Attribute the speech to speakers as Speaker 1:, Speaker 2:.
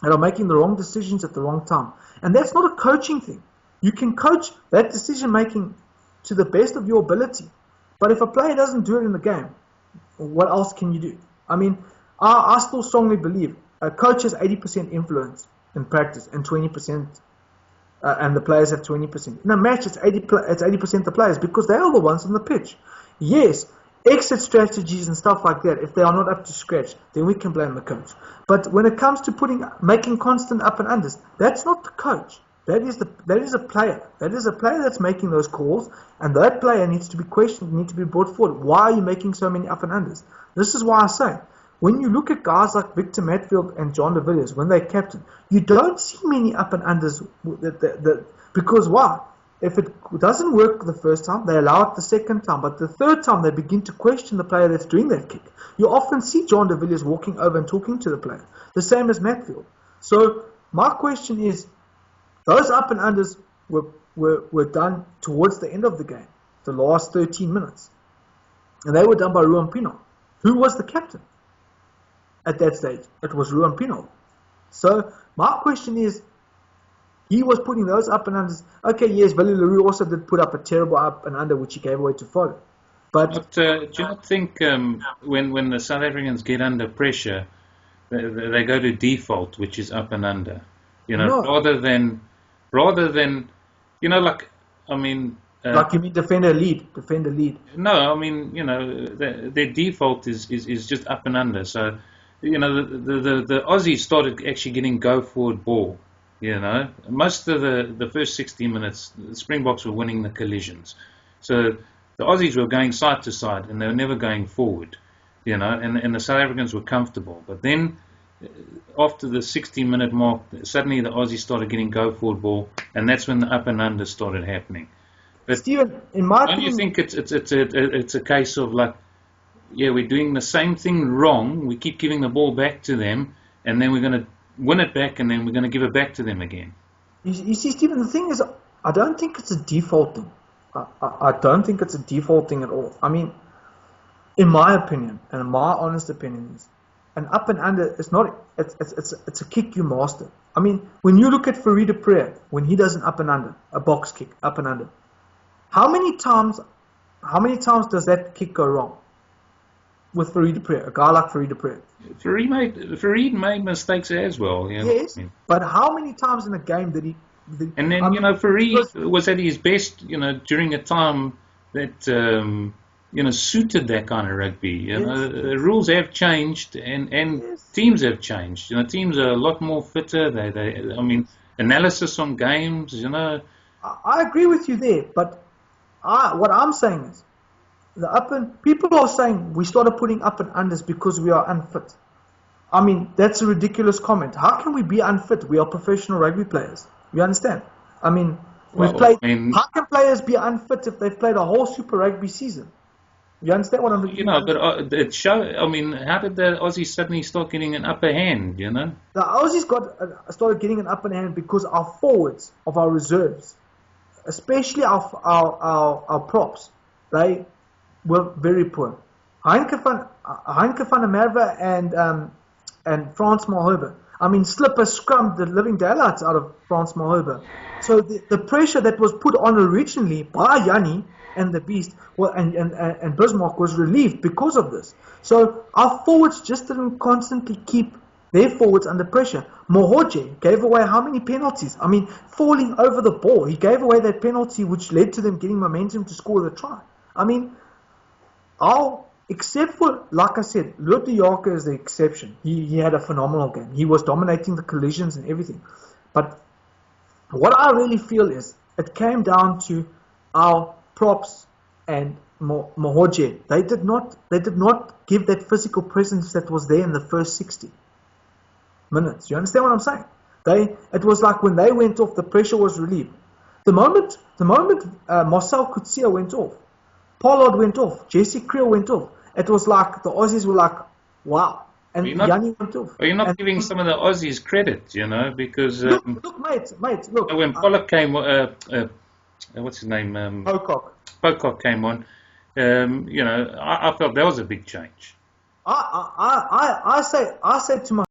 Speaker 1: that are making the wrong decisions at the wrong time. And that's not a coaching thing. You can coach that decision making to the best of your ability. But if a player doesn't do it in the game, what else can you do? I mean, I still strongly believe a coach has 80% influence in practice and 20%, and the players have 20%. In a match, it's 80% the players because they are the ones on the pitch. Yes, exit strategies and stuff like that, if they are not up to scratch, then we can blame the coach. But when it comes to making constant up and unders, that's not the coach. That is a player. That is a player that's making those calls, and that player needs to be questioned, needs to be brought forward. Why are you making so many up and unders? This is why I say, when you look at guys like Victor Matfield and John de Villiers, when they're captain, you don't see many up and unders. Because why? If it doesn't work the first time, they allow it the second time. But the third time, they begin to question the player that's doing that kick. You often see John de Villiers walking over and talking to the player. The same as Matfield. So my question is, those up and unders were done towards the end of the game, the last 13 minutes. And they were done by Ruan Pino. Who was the captain at that stage? It was Ruan Pino. So my question is, he was putting those up and unders. Okay, yes, Willie Leroux also did put up a terrible up and under, which he gave away to Follow. But
Speaker 2: do you not think when the South Africans get under pressure, they go to default, which is up and under?
Speaker 1: No.
Speaker 2: rather than like I mean.
Speaker 1: Like you mean defender lead.
Speaker 2: No, I mean their default is just up and under. So the Aussies started actually getting go forward ball. Most of the first 60 minutes, the Springboks were winning the collisions. So the Aussies were going side to side, and they were never going forward. And the South Africans were comfortable. But then, after the 60-minute mark, suddenly the Aussies started getting go forward ball, and that's when the up and under started happening. But
Speaker 1: Stephen, in my
Speaker 2: don't
Speaker 1: opinion,
Speaker 2: you think it's a case of like, yeah, we're doing the same thing wrong. We keep giving the ball back to them, and then we're going to win it back, and then we're going to give it back to them again.
Speaker 1: You see, Stephen, the thing is, I don't think it's a default thing. I don't think it's a default thing at all. I mean, in my opinion, and in my honest opinion, is an up and under is not. It's a kick you master. I mean, when you look at Farid Prayer, when he does an up and under, a box kick, up and under, how many times does that kick go wrong with Farid Prayer, a guy like Farid Prayer?
Speaker 2: Farid made mistakes as well.
Speaker 1: Yes, but how many times in a game did he?
Speaker 2: And then Farid was at his best, during a time that suited that kind of rugby.
Speaker 1: Yes.
Speaker 2: The rules have changed, and
Speaker 1: Yes.
Speaker 2: teams have changed. Teams are a lot more fitter. Analysis on games.
Speaker 1: I agree with you there, but what I'm saying is, people are saying we started putting up and unders because we are unfit. I mean, that's a ridiculous comment. How can we be unfit? We are professional rugby players. You understand? I mean, how can players be unfit if they've played a whole Super Rugby season? You understand what I'm saying?
Speaker 2: But it shows. I mean, how did the Aussies suddenly start getting an upper hand?
Speaker 1: The Aussies started getting an upper hand because our forwards of our reserves, especially our props, they were very poor. Heinke van der Merwe and Frans Malherbe. I mean, Slipper scrummed the living daylights out of Frans Malherbe. So the pressure that was put on originally by Yanni and the Beast and Bismarck was relieved because of this. So our forwards just didn't constantly keep their forwards under pressure. Mohoje gave away how many penalties? I mean, falling over the ball. He gave away that penalty which led to them getting momentum to score the try. I mean, except for, like I said, Lotte Jarque is the exception. He had a phenomenal game. He was dominating the collisions and everything. But what I really feel is it came down to our props and Mohoje. They did not give that physical presence that was there in the first 60 minutes. You understand what I'm saying? It was like when they went off, the pressure was relieved. The moment Marcel Coetzee went off, Pollard went off, Jesse Creel went off, it was like the Aussies were like, wow. And Yanni went off.
Speaker 2: Are you not giving some of the Aussies credit, because...
Speaker 1: Look, mate, look.
Speaker 2: When Pollock came, what's his name? Pocock came on, I felt that was a big change.
Speaker 1: I say to